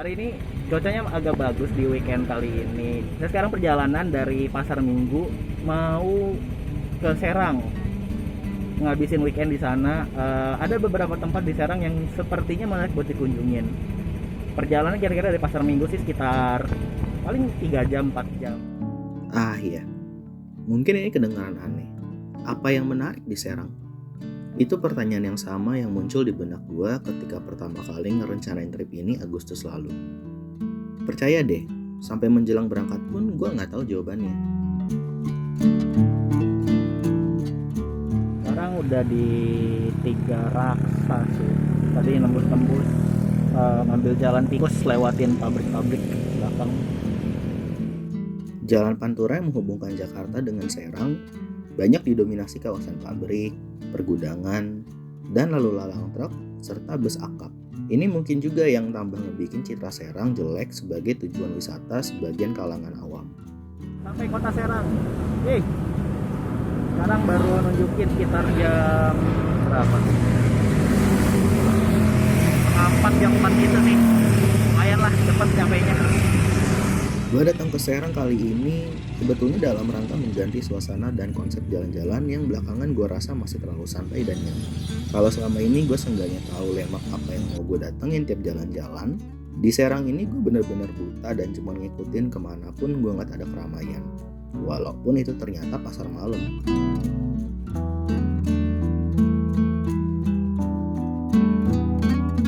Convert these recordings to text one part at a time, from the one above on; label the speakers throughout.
Speaker 1: Hari ini cuacanya agak bagus di weekend kali ini. Saya sekarang perjalanan dari Pasar Minggu mau ke Serang, ngabisin weekend di sana. Ada beberapa tempat di Serang yang sepertinya menarik buat dikunjungin. Perjalanan kira-kira dari Pasar Minggu sih sekitar paling 3 jam 4 jam.
Speaker 2: Ah iya, mungkin ini kedengaran aneh. Apa yang menarik di Serang? Itu pertanyaan yang sama yang muncul di benak gue ketika pertama kali ngerencanain trip ini Agustus lalu. Percaya deh, sampai menjelang berangkat pun gue nggak tahu jawabannya.
Speaker 1: Sekarang udah di Tiga Raksa sih. Tadi nembus-nembus ngambil jalan tikus lewatin pabrik-pabrik belakang.
Speaker 2: Jalan Pantura yang menghubungkan Jakarta dengan Serang banyak didominasi kawasan pabrik, pergudangan, dan lalu lalang truk serta bus akap. Ini mungkin juga yang tambah ngebikin citra Serang jelek sebagai tujuan wisata sebagian kalangan awam.
Speaker 1: Sampai kota Serang. Sekarang baru nunjukin sekitar jam berapa? 4 jam 4 gitu sih. Lumayan lah cepet nyampainya.
Speaker 2: Gue datang ke Serang kali ini sebetulnya dalam rangka mengganti suasana dan konsep jalan-jalan yang belakangan gue rasa masih terlalu santai dan nyaman. Kalau selama ini gue seenggaknya tahu lemak apa yang mau gue datengin tiap jalan-jalan, di Serang ini gue bener-bener buta dan cuma ngikutin kemanapun gue ngeliat ada keramaian. Walaupun itu ternyata pasar malam.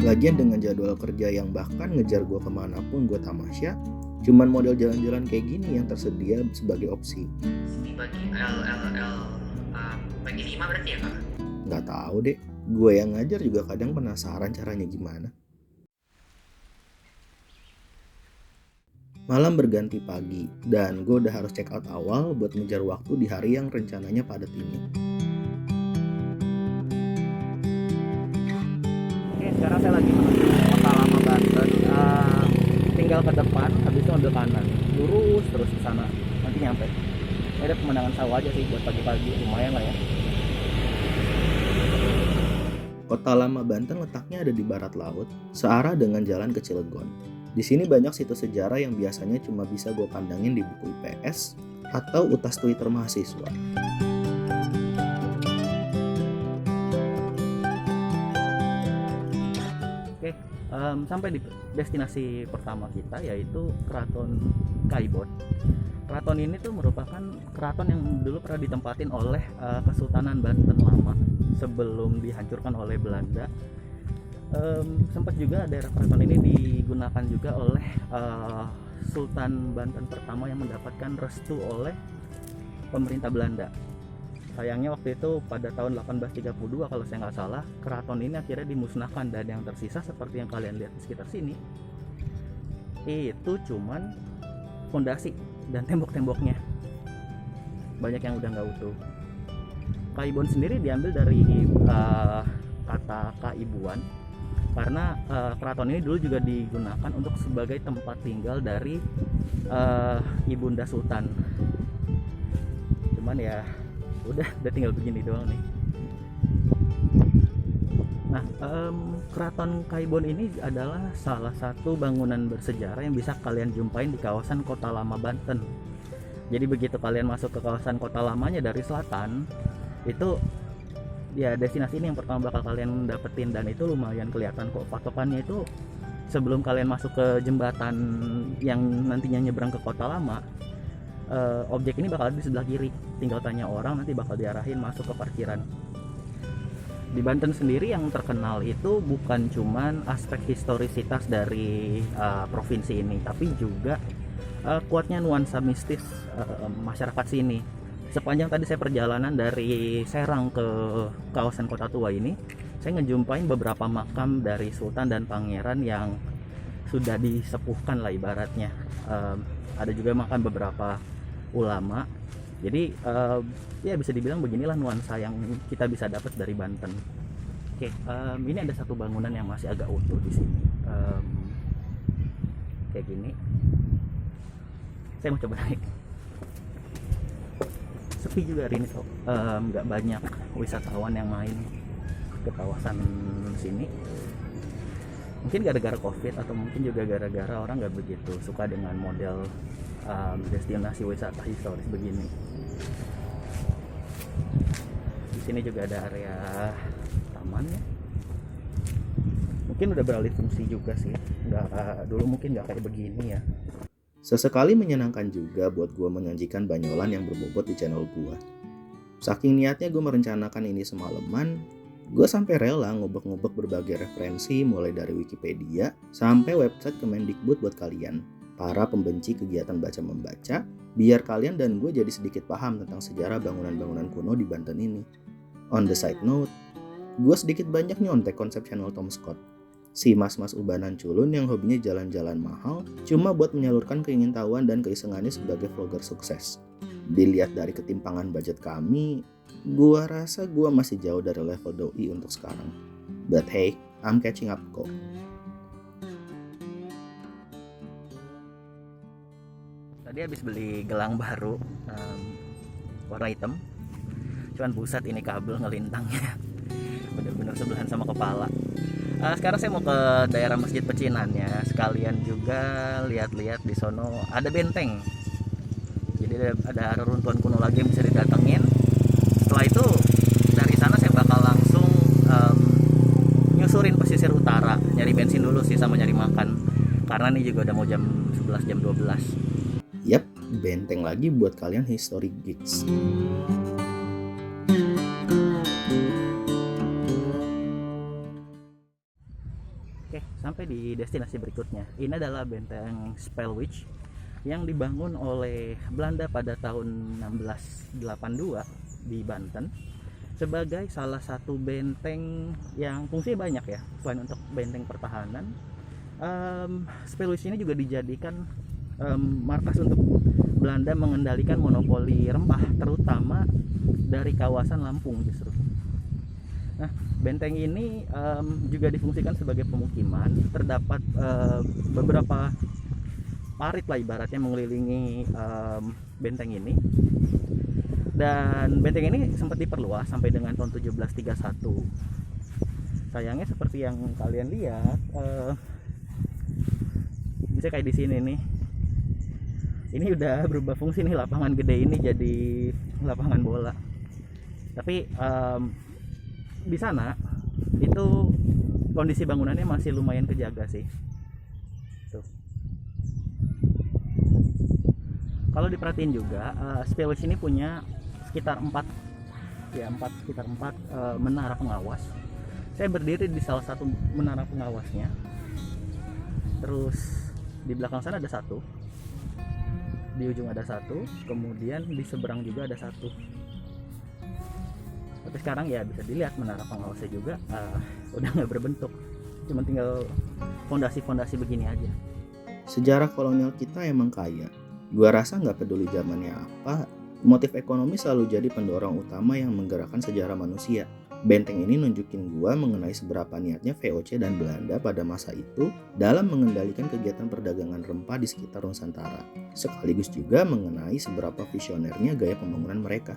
Speaker 2: Lagian dengan jadwal kerja yang bahkan ngejar gue kemanapun gue tamasya, cuman model jalan-jalan kayak gini yang tersedia sebagai opsi.
Speaker 3: Dibagi bagi 5 berarti ya kak?
Speaker 2: Nggak tahu deh, gue yang ngajar juga kadang penasaran caranya gimana. Malam berganti pagi, dan gue udah harus check out awal buat ngejar waktu di hari yang rencananya padat ini.
Speaker 1: Oke, sekarang saya lagi menuju Kota Lama Banten. Tinggal ke depan, habis itu ambil kanan, lurus terus ke sana, nanti nyampe. Ini ada pemandangan sawah aja sih buat pagi-pagi, lumayan lah ya.
Speaker 2: Kota Lama Banten letaknya ada di barat laut, searah dengan jalan ke Cilegon. Di sini banyak situs sejarah yang biasanya cuma bisa gue pandangin di buku IPS atau utas Twitter mahasiswa.
Speaker 1: Oke, sampai di destinasi pertama kita yaitu Keraton Kaibon. Keraton ini tuh merupakan keraton yang dulu pernah ditempatin oleh Kesultanan Banten lama sebelum dihancurkan oleh Belanda. Sempat juga daerah keraton ini digunakan juga oleh Sultan Banten pertama yang mendapatkan restu oleh pemerintah Belanda. Sayangnya waktu itu pada tahun 1832 kalau saya nggak salah, keraton ini akhirnya dimusnahkan dan yang tersisa seperti yang kalian lihat di sekitar sini itu cuman fondasi dan tembok-temboknya, banyak yang udah nggak utuh. Kaibon sendiri diambil dari kata kaibuan karena keraton ini dulu juga digunakan untuk sebagai tempat tinggal dari ibunda sultan. Cuman ya udah tinggal begini doang nih. Nah, Keraton Kaibon ini adalah salah satu bangunan bersejarah yang bisa kalian jumpain di kawasan Kota Lama Banten. Jadi begitu kalian masuk ke kawasan Kota Lamanya dari selatan, itu ya destinasi ini yang pertama bakal kalian dapetin, dan itu lumayan kelihatan kok patokannya itu sebelum kalian masuk ke jembatan yang nantinya nyebrang ke Kota Lama. Objek ini bakal ada di sebelah kiri, tinggal tanya orang nanti bakal diarahin masuk ke parkiran. Di Banten sendiri yang terkenal itu bukan cuman aspek historisitas dari provinsi ini, tapi juga kuatnya nuansa mistis masyarakat sini. Sepanjang tadi saya perjalanan dari Serang ke kawasan Kota Tua ini, saya ngejumpain beberapa makam dari sultan dan pangeran yang sudah disepuhkan lah ibaratnya. Ada juga makam beberapa ulama. Jadi ya bisa dibilang beginilah nuansa yang kita bisa dapat dari Banten. Oke, ini ada satu bangunan yang masih agak utuh di sini. Kayak gini. Saya mau coba naik. Sepi juga hari ini, nggak banyak wisatawan yang main ke kawasan sini. Mungkin gara-gara covid atau mungkin juga gara-gara orang nggak begitu suka dengan model destinasi wisata historis begini. Di sini juga ada area taman ya. Mungkin udah beralih fungsi juga sih. Dulu mungkin nggak kayak begini ya.
Speaker 2: Sesekali menyenangkan juga buat gue menyajikan banyolan yang berbobot di channel gue. Saking niatnya gue merencanakan ini semalaman, gue sampai rela ngubek-ngubek berbagai referensi mulai dari Wikipedia sampai website Kemendikbud buat kalian, para pembenci kegiatan baca-membaca, biar kalian dan gue jadi sedikit paham tentang sejarah bangunan-bangunan kuno di Banten ini. On the side note, gue sedikit banyak nyontek konsep channel Tom Scott. Si mas-mas ubanan culun yang hobinya jalan-jalan mahal cuma buat menyalurkan keingintahuan dan keisengannya sebagai vlogger sukses. Dilihat dari ketimpangan budget kami, gua rasa gua masih jauh dari level doi untuk sekarang. But hey, I'm catching up kok.
Speaker 1: Tadi habis beli gelang baru warna hitam. Cuman buset ini kabel ngelintangnya. Bener-bener sebelahan sama kepala. Sekarang saya mau ke daerah Masjid Pecinan ya. Sekalian juga lihat-lihat di sono ada benteng. Jadi ada reruntuhan kuno lagi yang bisa didatengin. Setelah itu dari sana saya bakal langsung nyusurin pesisir utara, nyari bensin dulu sih sama nyari makan. Karena ini juga udah mau jam 11, jam 12.
Speaker 2: Yap, benteng lagi buat kalian history geeks.
Speaker 1: Oke, sampai di destinasi berikutnya. Ini adalah benteng Spelwich yang dibangun oleh Belanda pada tahun 1682 di Banten sebagai salah satu benteng yang fungsinya banyak ya. Selain untuk benteng pertahanan, Spelwich ini juga dijadikan markas untuk Belanda mengendalikan monopoli rempah, terutama dari kawasan Lampung justru. Nah, benteng ini juga difungsikan sebagai pemukiman. Terdapat beberapa parit lah ibaratnya mengelilingi benteng ini. Dan benteng ini sempat diperluas sampai dengan tahun 1731. Sayangnya seperti yang kalian lihat, bisa kayak di sini nih. Ini udah berubah fungsi nih, lapangan gede ini jadi lapangan bola. Tapi di sana itu kondisi bangunannya masih lumayan kejaga sih. Tuh. Kalau diperhatiin juga, Spelwich ini punya sekitar 4 menara pengawas. Saya berdiri di salah satu menara pengawasnya. Terus di belakang sana ada satu, di ujung ada satu, kemudian di seberang juga ada satu. Tapi sekarang ya bisa dilihat menara pengawasnya juga udah nggak berbentuk, cuma tinggal fondasi-fondasi begini aja.
Speaker 2: Sejarah kolonial kita emang kaya. Gua rasa nggak peduli zamannya apa, motif ekonomi selalu jadi pendorong utama yang menggerakkan sejarah manusia. Benteng ini nunjukin gua mengenai seberapa niatnya VOC dan Belanda pada masa itu dalam mengendalikan kegiatan perdagangan rempah di sekitar Nusantara, sekaligus juga mengenai seberapa visionernya gaya pembangunan mereka.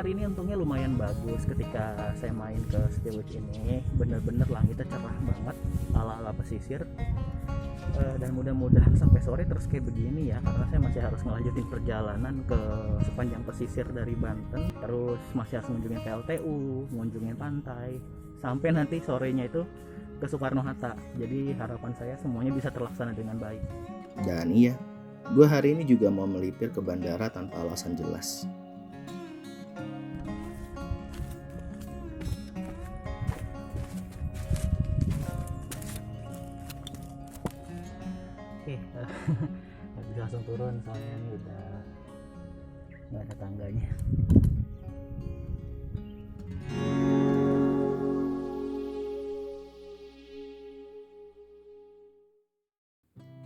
Speaker 1: Hari ini untungnya lumayan bagus ketika saya main ke Spelwich ini. Bener-bener langitnya cerah banget ala-ala pesisir. Dan mudah-mudahan sampai sore terus kayak begini ya, karena saya masih harus ngelanjutin perjalanan ke sepanjang pesisir dari Banten. Terus masih harus mengunjungi PLTU, mengunjungi pantai, sampai nanti sorenya itu ke Soekarno-Hatta. Jadi harapan saya semuanya bisa terlaksana dengan baik.
Speaker 2: Dan iya, gue hari ini juga mau melipir ke bandara tanpa alasan jelas.
Speaker 1: Oke, nggak bisa langsung turun soalnya ini udah nggak ada tangganya.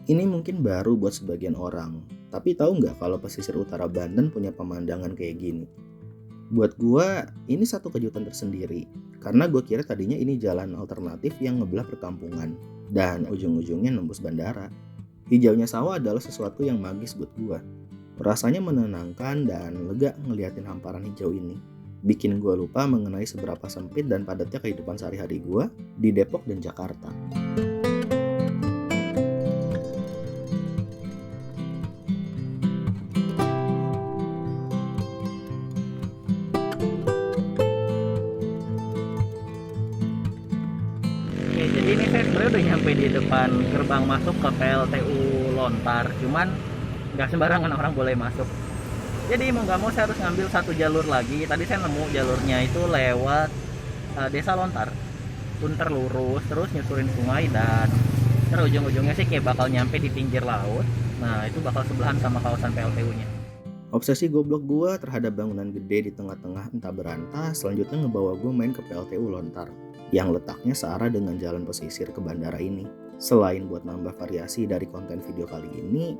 Speaker 2: Ini mungkin baru buat sebagian orang, tapi tahu nggak kalau pesisir utara Banten punya pemandangan kayak gini? Buat gua, ini satu kejutan tersendiri, karena gua kira tadinya ini jalan alternatif yang ngebelah perkampungan, dan ujung-ujungnya nembus bandara. Hijaunya sawah adalah sesuatu yang magis buat gua. Rasanya menenangkan dan lega ngeliatin hamparan hijau ini. Bikin gue lupa mengenai seberapa sempit dan padatnya kehidupan sehari-hari gue di Depok dan Jakarta.
Speaker 1: Oke, jadi ini saya sebenarnya udah nyampe di depan gerbang masuk ke PLTU Lontar, cuman nggak sembarangan orang boleh masuk. Jadi mau nggak mau saya harus ngambil satu jalur lagi. Tadi saya nemu jalurnya itu lewat Desa Lontar, punter lurus terus nyusurin sungai dan terus ujung-ujungnya sih kayak bakal nyampe di pinggir laut. Nah itu bakal sebelahan sama kawasan PLTU-nya.
Speaker 2: Obsesi goblok gue terhadap bangunan gede di tengah-tengah entah berantah selanjutnya ngebawa gue main ke PLTU Lontar yang letaknya searah dengan jalan pesisir ke bandara ini. Selain buat nambah variasi dari konten video kali ini,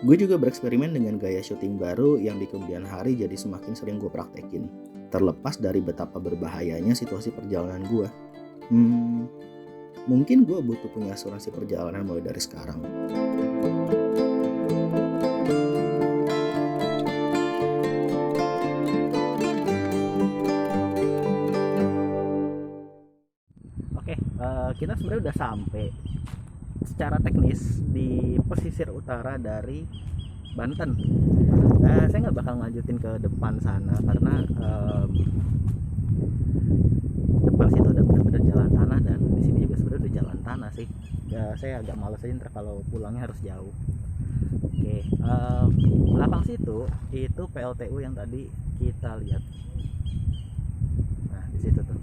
Speaker 2: gue juga bereksperimen dengan gaya syuting baru yang di kemudian hari jadi semakin sering gue praktekin. Terlepas dari betapa berbahayanya situasi perjalanan gue. Mungkin gue butuh punya asuransi perjalanan mulai dari sekarang.
Speaker 1: Oke, kita sebenarnya udah sampai secara teknis di pesisir utara dari Banten. Saya nggak bakal ngajutin ke depan sana karena depan situ udah benar-benar jalan tanah dan di sini juga sebenarnya udah jalan tanah sih. Saya agak males aja ntar kalau pulangnya harus jauh. Oke, belakang situ itu PLTU yang tadi kita lihat. Nah di situ tuh.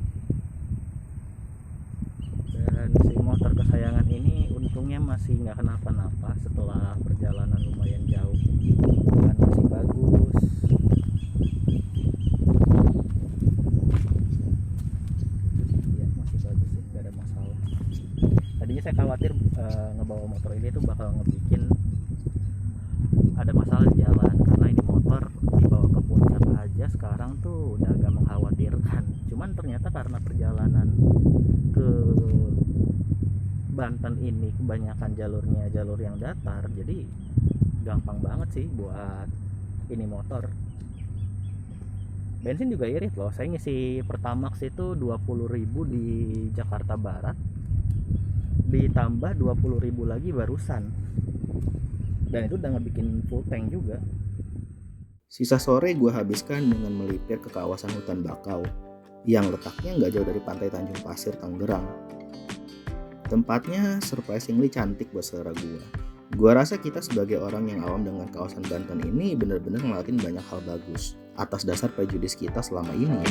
Speaker 1: Dan si motor kesayangan ini untungnya masih nggak kenapa-napa setelah perjalanan lumayan jauh dan masih bagus. Ya masih bagus sih, nggak ada masalah. Tadinya saya khawatir ngebawa motor ini tuh bakal ngebikin ada masalah di jalan karena ini motor dibawa ke puncak aja sekarang tuh udah agak mengkhawatirkan. Cuman ternyata karena perjalanan ke Banten ini kebanyakan jalurnya jalur yang datar, jadi gampang banget sih buat ini motor. Bensin juga irit loh, saya ngisi Pertamax itu 20.000 di Jakarta Barat ditambah 20.000 lagi barusan, dan itu udah ngebikin full tank juga.
Speaker 2: Sisa sore gue habiskan dengan melipir ke kawasan hutan bakau yang letaknya nggak jauh dari pantai Tanjung Pasir, Tangerang. Tempatnya surprisingly cantik buat selera gue. Gue rasa kita sebagai orang yang awam dengan kawasan Banten ini benar-benar ngelatin banyak hal bagus atas dasar prejudis kita selama ini.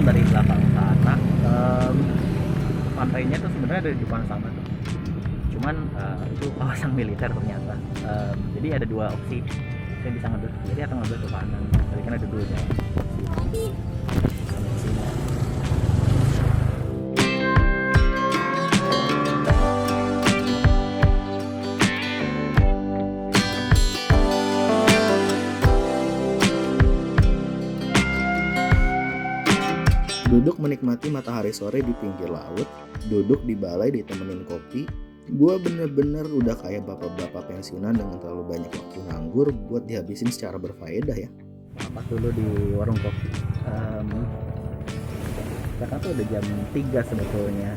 Speaker 1: Dari belakang sana, pantainya tuh sebenarnya ada di depan sana tuh, cuman itu kawasan militer ternyata. Jadi ada dua opsi, saya bisa ngambil ke kiri atau ngambil ke kanan, tapi kan ada dua jalan.
Speaker 2: Duduk menikmati matahari sore di pinggir laut, duduk di balai ditemenin kopi, gue bener-bener udah kayak bapak-bapak pensiunan dengan terlalu banyak waktu nganggur buat dihabisin secara berfaedah ya.
Speaker 1: Apa dulu di warung kopi. Sekarang tuh udah jam 3 sebetulnya.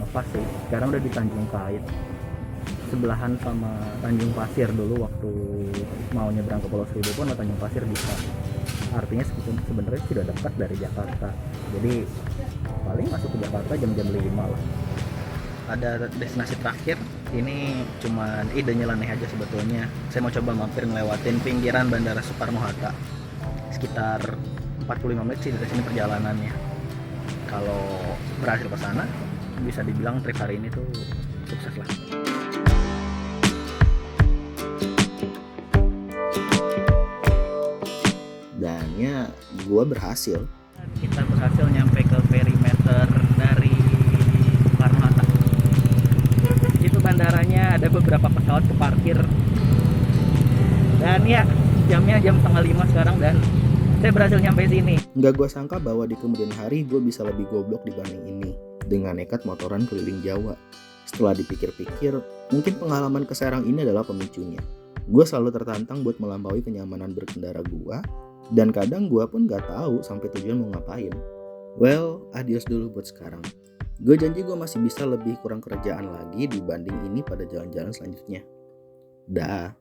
Speaker 1: Ngepas sih, sekarang udah di Tanjung Kait, sebelahan sama Tanjung Pasir. Dulu waktu mau nyebrang ke Pulau Seribu pun Tanjung Pasir bisa. Artinya sebenarnya sudah dekat dari Jakarta, jadi paling masuk ke Jakarta jam-jam 5 lah. Ada destinasi terakhir, ini cuman ide nyeleneh aja sebetulnya. Saya mau coba mampir ngelewatin pinggiran Bandara Soekarno-Hatta, sekitar 45 menit sih dari sini perjalanannya. Kalau berhasil ke sana, bisa dibilang trip hari ini tuh sukses lah. Dan
Speaker 2: gue berhasil.
Speaker 1: Kita berhasil nyampe ke perimeter dari Soekarno-Hatta. Itu bandaranya, ada beberapa pesawat keparkir. Dan ya, jamnya jam 4:30 sekarang dan saya berhasil nyampe sini.
Speaker 2: Nggak gue sangka bahwa di kemudian hari gue bisa lebih goblok dibanding ini, dengan nekat motoran keliling Jawa. Setelah dipikir-pikir, mungkin pengalaman ke Serang ini adalah pemicunya. Gue selalu tertantang buat melampaui kenyamanan berkendara gue, dan kadang gue pun gak tahu sampai tujuan mau ngapain. Well, adios dulu buat sekarang. Gue janji gue masih bisa lebih kurang kerjaan lagi dibanding ini pada jalan-jalan selanjutnya. Dah.